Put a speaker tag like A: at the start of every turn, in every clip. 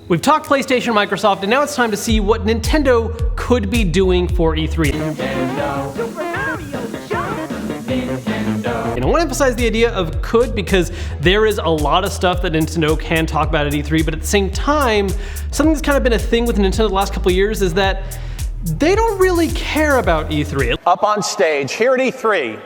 A: We've talked PlayStation, Microsoft, and now it's time to see what Nintendo could be doing for E3.
B: Nintendo. Super Mario Jump. Nintendo.
A: And I want to emphasize the idea of could because there is a lot of stuff that Nintendo can talk about at E3, but at the same time, something that's kind of been a thing with Nintendo the last couple of years is that they don't really care about E3.
C: Up on stage here at E3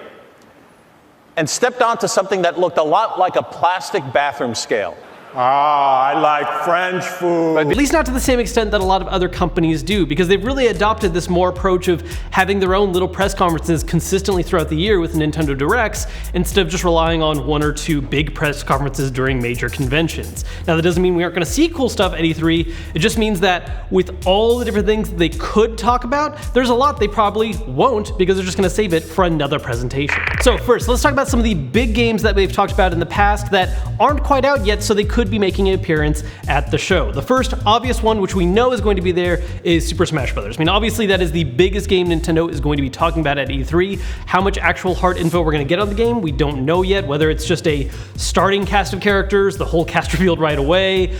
C: and stepped onto something that looked a lot like a plastic bathroom scale.
D: I like French food.
A: At least not to the same extent that a lot of other companies do, because they've really adopted this more approach of having their own little press conferences consistently throughout the year with Nintendo Directs, instead of just relying on one or two big press conferences during major conventions. Now, that doesn't mean we aren't going to see cool stuff at E3, it just means that with all the different things they could talk about, there's a lot they probably won't, because they're just going to save it for another presentation. So first, let's talk about some of the big games that we've talked about in the past that aren't quite out yet, so they could be making an appearance at the show. The first obvious one, which we know is going to be there, is Super Smash Bros. I mean, obviously that is the biggest game Nintendo is going to be talking about at E3. How much actual hard info we're going to get on the game, we don't know yet, whether it's just a starting cast of characters, the whole cast revealed right away,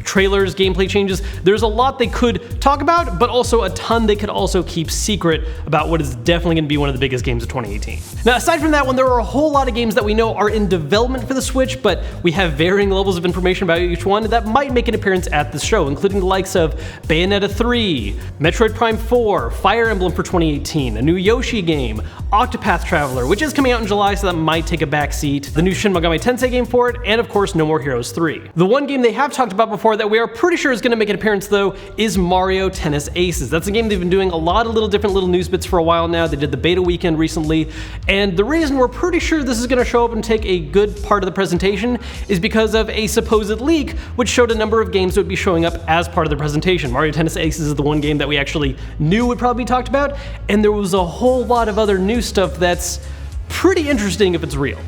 A: trailers, gameplay changes. There's a lot they could talk about, but also a ton they could also keep secret about what is definitely going to be one of the biggest games of 2018. Now, aside from that one, there are a whole lot of games that we know are in development for the Switch, but we have varying levels of information about each one that might make an appearance at the show, including the likes of Bayonetta 3, Metroid Prime 4, Fire Emblem for 2018, a new Yoshi game, Octopath Traveler, which is coming out in July, so that might take a back seat, the new Shin Megami Tensei game for it, and of course No More Heroes 3. The one game they have talked about before that we are pretty sure is going to make an appearance though is Mario Tennis Aces. That's a game they've been doing a lot of different little news bits for a while now. They did the beta weekend recently, and the reason we're pretty sure this is going to show up and take a good part of the presentation is because of a supposed leak which showed a number of games that would be showing up as part of the presentation. Mario Tennis Aces is the one game that we actually knew would probably be talked about, and there was a whole lot of other new stuff that's pretty interesting if it's real.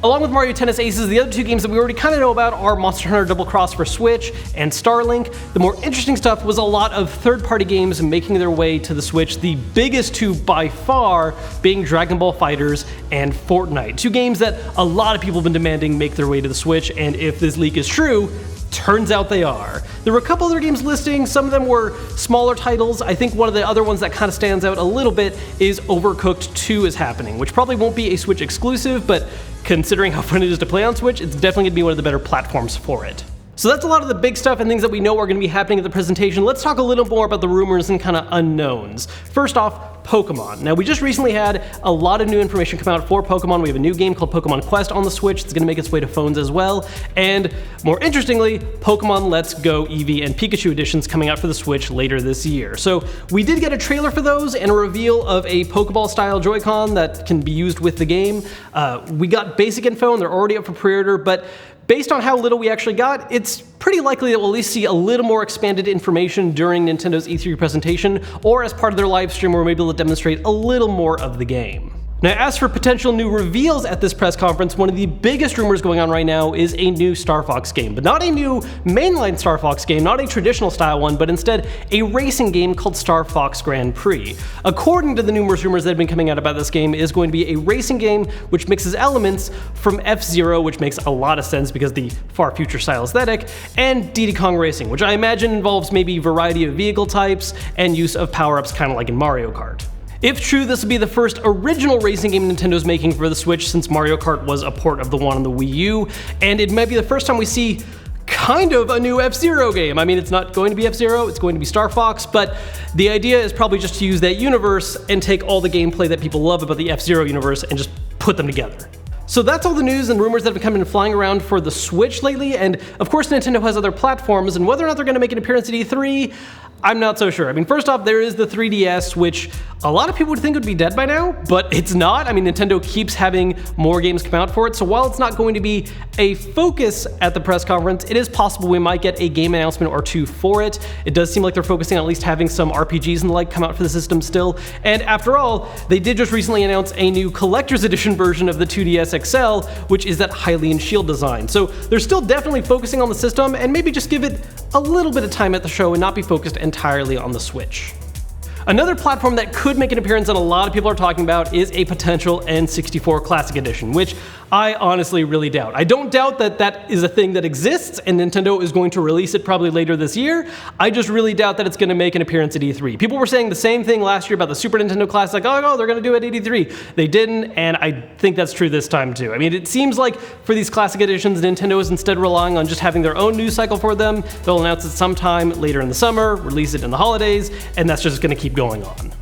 A: Along with Mario Tennis Aces, the other two games that we already kind of know about are Monster Hunter Double Cross for Switch and Starlink. The more interesting stuff was a lot of third-party games making their way to the Switch, the biggest two by far being Dragon Ball FighterZ and Fortnite. Two games that a lot of people have been demanding make their way to the Switch, and if this leak is true, turns out they are. There were a couple other games listing, some of them were smaller titles. I think one of the other ones that kind of stands out a little bit is Overcooked 2 is happening, which probably won't be a Switch exclusive, but considering how fun it is to play on Switch, it's definitely going to be one of the better platforms for it. So that's a lot of the big stuff and things that we know are going to be happening at the presentation. Let's talk a little more about the rumors and kind of unknowns. First off, Pokemon. Now, we just recently had a lot of new information come out for Pokemon. We have a new game called Pokemon Quest on the Switch. It's going to make its way to phones as well. And more interestingly, Pokemon Let's Go Eevee and Pikachu editions coming out for the Switch later this year. So we did get a trailer for those and a reveal of a Pokeball-style Joy-Con that can be used with the game. We got basic info and they're already up for pre-order, but based on how little we actually got, it's pretty likely that we'll at least see a little more expanded information during Nintendo's E3 presentation, or as part of their live stream where we'll be able to demonstrate a little more of the game. Now, as for potential new reveals at this press conference, one of the biggest rumors going on right now is a new Star Fox game, but not a new mainline Star Fox game, not a traditional style one, but instead a racing game called Star Fox Grand Prix. According to the numerous rumors that have been coming out about this game, it is going to be a racing game which mixes elements from F-Zero, which makes a lot of sense because the far future style aesthetic, and Diddy Kong Racing, which I imagine involves maybe variety of vehicle types and use of power-ups kind of like in Mario Kart. If true, this will be the first original racing game Nintendo's making for the Switch since Mario Kart was a port of the one on the Wii U, and it might be the first time we see kind of a new F-Zero game. I mean, it's not going to be F-Zero, it's going to be Star Fox, but the idea is probably just to use that universe and take all the gameplay that people love about the F-Zero universe and just put them together. So that's all the news and rumors that have been coming and flying around for the Switch lately, and of course Nintendo has other platforms, and whether or not they're going to make an appearance at E3, I'm not so sure. I mean, first off, there is the 3DS, which a lot of people would think would be dead by now, but it's not. I mean, Nintendo keeps having more games come out for it, so while it's not going to be a focus at the press conference, it is possible we might get a game announcement or two for it. It does seem like they're focusing on at least having some RPGs and the like come out for the system still, and after all, they did just recently announce a new collector's edition version of the 2DS XL, which is that Hylian shield design. So they're still definitely focusing on the system, and maybe just give it a little bit of time at the show and not be focused entirely on the Switch. Another platform that could make an appearance that a lot of people are talking about is a potential N64 Classic Edition, which I honestly really doubt. I don't doubt that that is a thing that exists and Nintendo is going to release it probably later this year. I just really doubt that it's going to make an appearance at E3. People were saying the same thing last year about the Super Nintendo Classic, like, oh no, they're going to do it at E3. They didn't, and I think that's true this time too. I mean, it seems like for these classic editions, Nintendo is instead relying on just having their own news cycle for them. They'll announce it sometime later in the summer, release it in the holidays, and that's just going to keep going on.